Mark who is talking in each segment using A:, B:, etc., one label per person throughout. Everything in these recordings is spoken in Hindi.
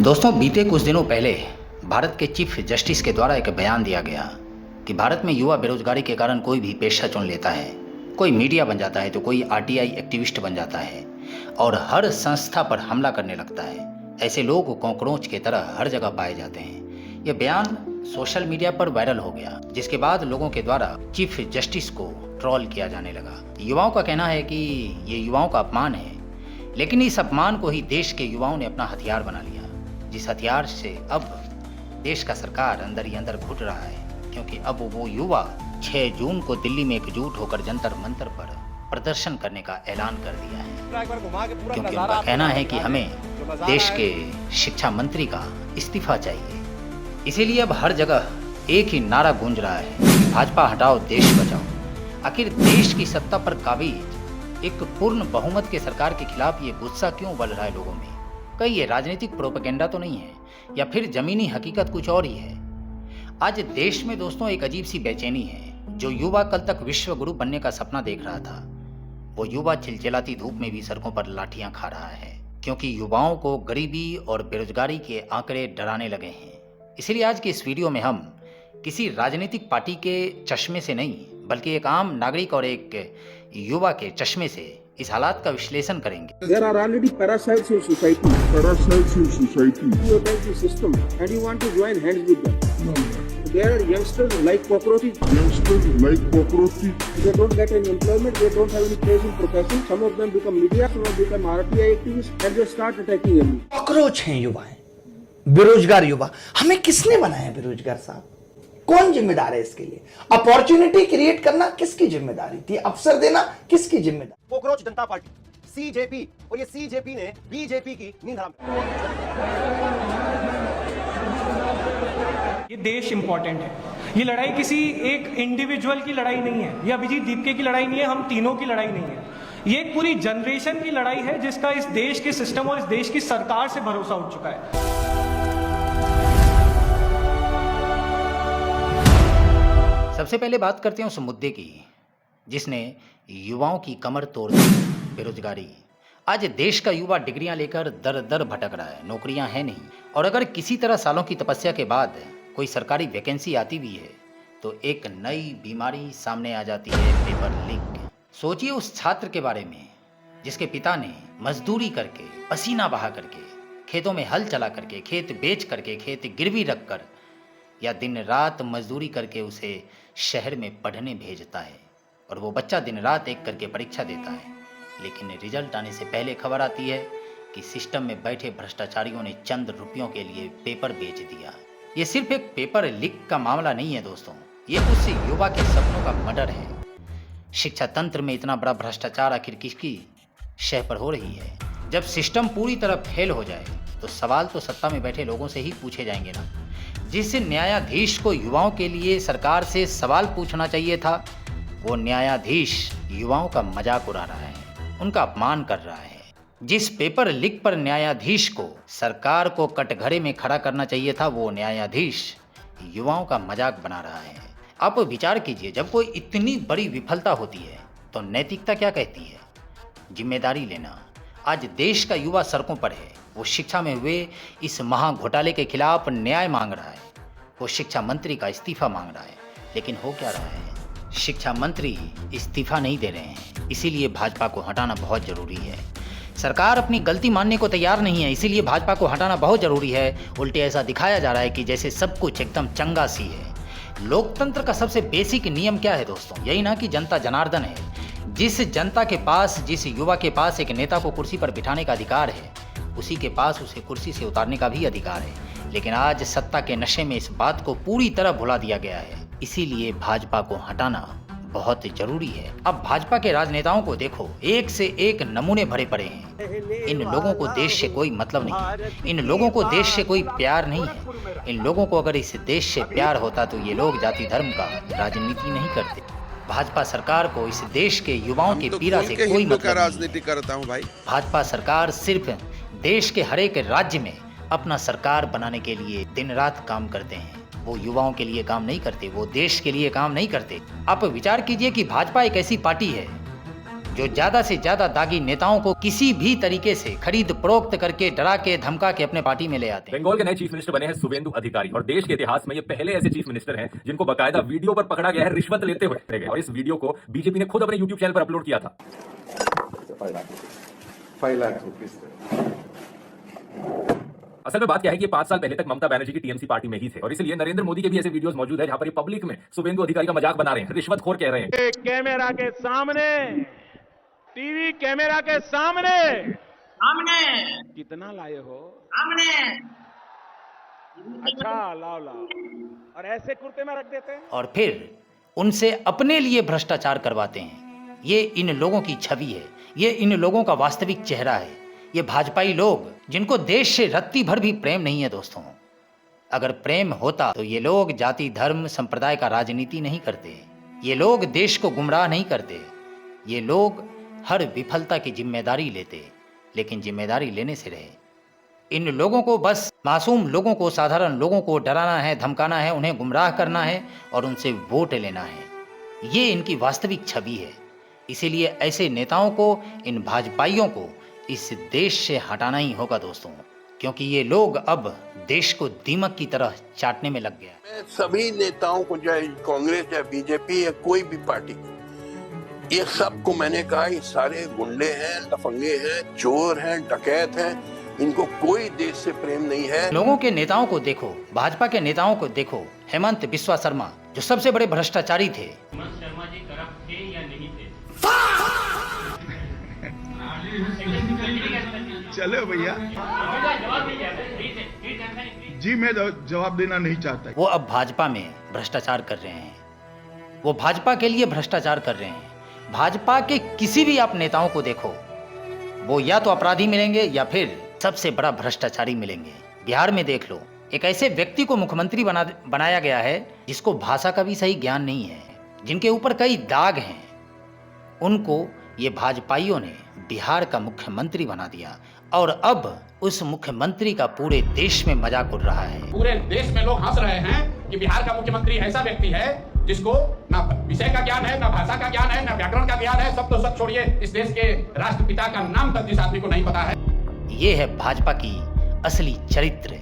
A: दोस्तों, बीते कुछ दिनों पहले भारत के चीफ जस्टिस के द्वारा एक बयान दिया गया कि भारत में युवा बेरोजगारी के कारण कोई भी पेशा चुन लेता है, कोई मीडिया बन जाता है तो कोई आरटीआई एक्टिविस्ट बन जाता है और हर संस्था पर हमला करने लगता है। ऐसे लोग कॉकरोच की तरह हर जगह पाए जाते हैं। यह बयान सोशल मीडिया पर वायरल हो गया, जिसके बाद लोगों के द्वारा चीफ जस्टिस को ट्रोल किया जाने लगा। युवाओं का कहना है कि ये युवाओं का अपमान है, लेकिन इस अपमान को ही देश के युवाओं ने अपना हथियार बना लिया, जिस हथियार से अब देश का सरकार अंदर ही अंदर घुट रहा है, क्योंकि अब वो युवा 6 जून को दिल्ली में एकजुट होकर जंतर मंतर पर प्रदर्शन करने का ऐलान कर दिया है, क्योंकि उनका कहना है कि हमें देश के शिक्षा मंत्री का इस्तीफा चाहिए। इसीलिए अब हर जगह एक ही नारा गूंज रहा है, भाजपा हटाओ देश बचाओ। आखिर देश की सत्ता पर काबिज एक पूर्ण बहुमत के सरकार के खिलाफ ये गुस्सा क्यों उबल रहा है लोगों में? कहीं ये राजनीतिक प्रोपेगेंडा तो नहीं है, या फिर जमीनी हकीकत कुछ और ही है? आज देश में दोस्तों एक अजीब सी बेचैनी है। जो युवा कल तक विश्व गुरु बनने का सपना देख रहा था, वो युवा चिलचिलाती धूप में भी सड़कों पर लाठियां खा रहा है, क्योंकि युवाओं को गरीबी और बेरोजगारी के आंकड़े डराने लगे हैं। इसीलिए आज के इस वीडियो में हम किसी राजनीतिक पार्टी के चश्मे से नहीं, बल्कि एक आम नागरिक और एक युवा के चश्मे से इस हालात का विश्लेषण करेंगे।
B: There are already parasites in society. Parasites in society. You attack the system and you want to join hands with them. No. There are youngsters like cockroaches. Youngsters like cockroaches. They don't get any employment. They don't have any place in profession. Some of them become media. Some of them become RTI activists, and they start attacking them.
C: Cockroach हैं युवाएं, बेरोजगार युवा। हमें किसने बनाया बेरोजगार साहब? कौन जिम्मेदार है इसके लिए? अपॉर्चुनिटी क्रिएट करना किसकी जिम्मेदारी थी? अवसर देना किसकी जिम्मेदारी?
D: कोकरोच जनता पार्टी सीजेपी, और ये सीजेपी ने बीजेपी की नींद हराम।
E: ये देश इंपॉर्टेंट है। ये लड़ाई किसी एक इंडिविजुअल की लड़ाई नहीं है, ये अभिजीत दीपके की लड़ाई नहीं है, हम तीनों की लड़ाई नहीं है। ये एक पूरी जनरेशन की लड़ाई है, जिसका इस देश के सिस्टम और इस देश की सरकार से भरोसा उठ चुका है।
A: सबसे पहले बात करते हैं उस मुद्दे की जिसने युवाओं की कमर तोड़ दी, बेरोजगारी। आज देश का युवा डिग्रियां लेकर दर दर भटक रहा है, नौकरियां हैं नहीं, और अगर किसी तरह सालों की तपस्या के बाद कोई सरकारी वैकेंसी आती भी है तो एक नई बीमारी सामने आ जाती है, पेपर लीक। सोचिए उस छात्र के बारे में जिसके पिता ने मजदूरी करके, पसीना बहा करके, खेतों में हल चला करके, खेत बेच करके, खेत गिरवी रख कर या दिन रात मजदूरी करके उसे शहर में पढ़ने भेजता है, और वो बच्चा दिन रात एक करके परीक्षा देता है, लेकिन रिजल्ट आने से पहले खबर आती है कि सिस्टम में बैठे भ्रष्टाचारियों ने चंद रुपयों के लिए पेपर बेच दिया। ये सिर्फ एक पेपर लीक का मामला नहीं है दोस्तों, ये उस युवा के सपनों का मर्डर है। शिक्षा तंत्र में इतना बड़ा भ्रष्टाचार आखिर किसकी शह पर हो रही है? जब सिस्टम पूरी तरह फेल हो जाए तो सवाल तो सत्ता में बैठे लोगों से ही पूछे जाएंगे ना। जिस न्यायाधीश को युवाओं के लिए सरकार से सवाल पूछना चाहिए था, वो न्यायाधीश युवाओं का मजाक उड़ा रहा है, उनका अपमान कर रहा है। जिस पेपर लीक पर न्यायाधीश को सरकार को कटघरे में खड़ा करना चाहिए था, वो न्यायाधीश युवाओं का मजाक बना रहा है। आप विचार कीजिए, जब कोई इतनी बड़ी विफलता होती है तो नैतिकता क्या कहती है? जिम्मेदारी लेना। आज देश का युवा सड़कों पर है, वो शिक्षा में हुए इस महा घोटाले के खिलाफ न्याय मांग रहा है, वो शिक्षा मंत्री का इस्तीफा मांग रहा है। लेकिन हो क्या रहा है? शिक्षा मंत्री इस्तीफा नहीं दे रहे हैं, इसीलिए भाजपा को हटाना बहुत जरूरी है। सरकार अपनी गलती मानने को तैयार नहीं है, इसीलिए भाजपा को हटाना बहुत जरूरी है। उल्टे ऐसा दिखाया जा रहा है कि जैसे सब कुछ एकदम चंगा सी है। लोकतंत्र का सबसे बेसिक नियम क्या है दोस्तों? यही ना कि जनता जनार्दन है। जिस जनता के पास, जिस युवा के पास एक नेता को कुर्सी पर बिठाने का अधिकार है, उसी के पास उसे कुर्सी से उतारने का भी अधिकार है। लेकिन आज सत्ता के नशे में इस बात को पूरी तरह भुला दिया गया है, इसीलिए भाजपा को हटाना बहुत जरूरी है। अब भाजपा के राजनेताओं को देखो, एक से एक नमूने भरे पड़े हैं। इन लोगों को देश से कोई मतलब नहीं है, इन लोगों को देश से कोई प्यार नहीं है। इन लोगों को अगर इस देश से प्यार होता तो ये लोग जाति धर्म का राजनीति नहीं करते। भाजपा सरकार को इस देश के युवाओं की पीड़ा से कोई मतलब
F: राजनीति करता हूं भाई।
A: भाजपा सरकार सिर्फ देश के हर एक राज्य में अपना सरकार बनाने के लिए दिन रात काम करते हैं। वो युवाओं के लिए काम नहीं करते, वो देश के लिए काम नहीं करते। आप विचार कीजिए कि भाजपा एक ऐसी पार्टी है जो ज्यादा से ज्यादा दागी नेताओं को किसी भी तरीके से खरीद फरोख्त करके डरा के धमका के अपने पार्टी में ले आते हैं।
F: बंगाल के नए चीफ मिनिस्टर बने हैं शुभेंदु अधिकारी और देश के इतिहास में ये पहले ऐसे चीफ मिनिस्टर हैं जिनको बकायदा वीडियो पर पकड़ा गया है रिश्वत लेते हुए, और इस वीडियो को बीजेपी ने खुद अपने यूट्यूब चैनल पर अपलोड किया था।
B: 5 लाख रुपीस।
F: असल में बात क्या है कि 5 साल पहले तक ममता बनर्जी की टीएमसी पार्टी में ही थे, और इसलिए नरेंद्र मोदी के भी ऐसे वीडियोस मौजूद है जहां पर ये पब्लिक में शुभेंदु अधिकारी का मजाक बना रहे हैं, रिश्वतखोर कह रहे हैं।
G: कैमरा के सामने, टीवी कैमरा के सामने कितना लाए हो? अच्छा, लाओ और ऐसे कुर्ते में रख देते हैं
A: और फिर उनसे अपने लिए भ्रष्टाचार करवाते हैं। ये इन लोगों की छवि है, ये इन लोगों का वास्तविक चेहरा है। ये भाजपाई लोग जिनको देश से रत्ती भर भी प्रेम नहीं है दोस्तों। अगर प्रेम होता तो ये लोग जाति धर्म संप्रदाय का राजनीति नहीं करते, ये लोग देश को गुमराह नहीं करते, ये लोग हर विफलता की जिम्मेदारी लेते, लेकिन जिम्मेदारी लेने से रहे। इन लोगों को बस मासूम लोगों को, साधारण लोगों को डराना है, धमकाना है, उन्हें गुमराह करना है और उनसे वोट लेना है। ये इनकी वास्तविक छवि है। इसीलिए ऐसे नेताओं को, इन भाजपाइयों को इस देश से हटाना ही होगा दोस्तों, क्योंकि ये लोग अब देश को दीमक की तरह चाटने में लग गया।
H: मैं सभी नेताओं को, चाहे कांग्रेस या बीजेपी या कोई भी पार्टी, ये सबको मैंने कहा ये सारे गुंडे हैं, लफंगे हैं, चोर हैं, डकैत हैं, इनको कोई देश से प्रेम नहीं है।
A: लोगों के नेताओं को देखो, भाजपा के नेताओं को देखो। हेमंत बिस्वा शर्मा जो सबसे बड़े भ्रष्टाचारी थे,
I: शर्मा जी करप्ट थे या नहीं थे?
J: चलो भैया जी, मैं जवाब देना नहीं चाहता।
A: वो अब भाजपा में भ्रष्टाचार कर रहे हैं, वो भाजपा के लिए भ्रष्टाचार कर रहे हैं। भाजपा के किसी भी आप नेताओं को देखो, वो या तो अपराधी मिलेंगे या फिर सबसे बड़ा भ्रष्टाचारी मिलेंगे। बिहार में देख लो, एक ऐसे व्यक्ति को मुख्यमंत्री बनाया गया है जिसको भाषा का भी सही ज्ञान नहीं है, जिनके ऊपर कई दाग हैं। उनको ये भाजपाइयों ने बिहार का मुख्यमंत्री बना दिया और अब उस मुख्यमंत्री का पूरे देश में मजाक उड़ रहा है।
K: पूरे देश में लोग हंस रहे हैं कि बिहार का मुख्यमंत्री ऐसा व्यक्ति है जिसको ना विषय का ज्ञान है, ना भाषा का ज्ञान है, ना व्याकरण का ज्ञान है। सब तो सब छोड़िए, इस देश के राष्ट्रपिता का नाम तक जिस आदमी को नहीं पता है।
A: ये है भाजपा की असली चरित्र।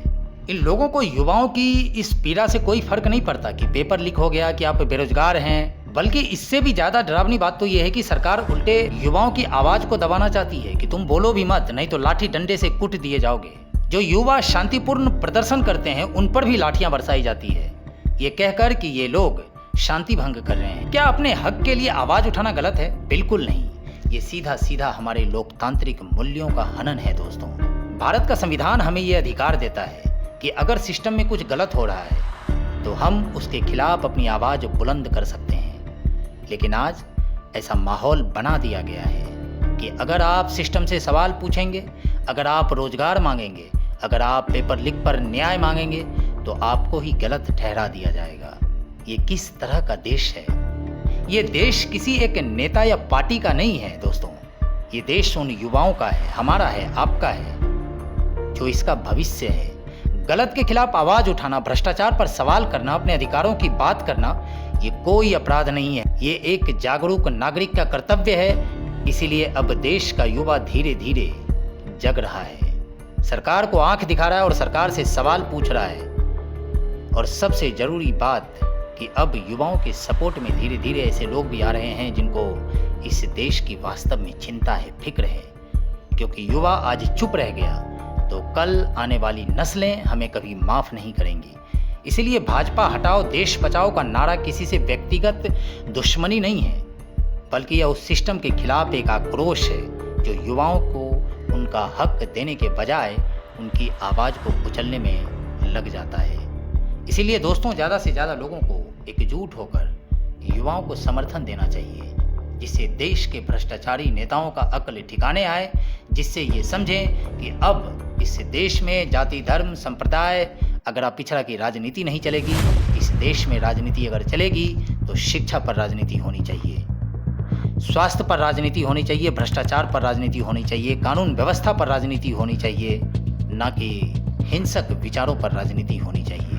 A: इन लोगों को, युवाओं की इस पीड़ा से कोई फर्क नहीं पड़ता कि पेपर लीक हो गया, कि आप बेरोजगार हैं, बल्कि इससे भी ज्यादा डरावनी बात तो यह है कि सरकार उल्टे युवाओं की आवाज को दबाना चाहती है कि तुम बोलो भी मत, नहीं तो लाठी डंडे से कूट दिए जाओगे। जो युवा शांतिपूर्ण प्रदर्शन करते हैं उन पर भी लाठियां बरसाई जाती है, ये कहकर कि ये लोग शांति भंग कर रहे हैं। क्या अपने हक के लिए आवाज उठाना गलत है? बिल्कुल नहीं। ये सीधा सीधा हमारे लोकतांत्रिक मूल्यों का हनन है दोस्तों। भारत का संविधान हमें ये अधिकार देता है कि अगर सिस्टम में कुछ गलत हो रहा है तो हम उसके खिलाफ अपनी आवाज बुलंद कर सकते हैं। लेकिन आज ऐसा माहौल बना दिया गया है कि अगर आप सिस्टम से सवाल पूछेंगे, अगर आप रोजगार मांगेंगे, अगर आप पेपर लीक पर न्याय मांगेंगे तो आपको ही गलत ठहरा दिया जाएगा। ये किस तरह का देश है? ये देश किसी एक नेता या पार्टी का नहीं है दोस्तों। ये देश उन युवाओं का है, हमारा है, आपका है, जो इसका भविष्य है। गलत के खिलाफ आवाज उठाना, भ्रष्टाचार पर सवाल करना, अपने अधिकारों की बात करना, ये कोई अपराध नहीं है। ये एक जागरूक नागरिक का कर्तव्य है। इसीलिए अब देश का युवा धीरे धीरे जग रहा है, सरकार को आंख दिखा रहा है और सरकार से सवाल पूछ रहा है। और सबसे जरूरी बात कि अब युवाओं के सपोर्ट में धीरे धीरे ऐसे लोग भी आ रहे हैं जिनको इस देश की वास्तव में चिंता है, फिक्र है। क्योंकि युवा आज चुप रह गया तो कल आने वाली नस्लें हमें कभी माफ नहीं करेंगी। इसलिए भाजपा हटाओ देश बचाओ का नारा किसी से व्यक्तिगत दुश्मनी नहीं है, बल्कि यह उस सिस्टम के खिलाफ एक आक्रोश है जो युवाओं को उनका हक देने के बजाय उनकी आवाज को कुचलने में लग जाता है। इसीलिए दोस्तों, ज़्यादा से ज़्यादा लोगों को एकजुट होकर युवाओं को समर्थन देना चाहिए, जिससे देश के भ्रष्टाचारी नेताओं का अक्ल ठिकाने आए, जिससे ये समझें कि अब इस देश में जाति धर्म संप्रदाय अगर आप पिछड़ा की राजनीति नहीं चलेगी। इस देश में राजनीति अगर चलेगी तो शिक्षा पर राजनीति होनी चाहिए, स्वास्थ्य पर राजनीति होनी चाहिए, भ्रष्टाचार पर राजनीति होनी चाहिए, कानून व्यवस्था पर राजनीति होनी चाहिए, ना कि हिंसक विचारों पर राजनीति होनी चाहिए।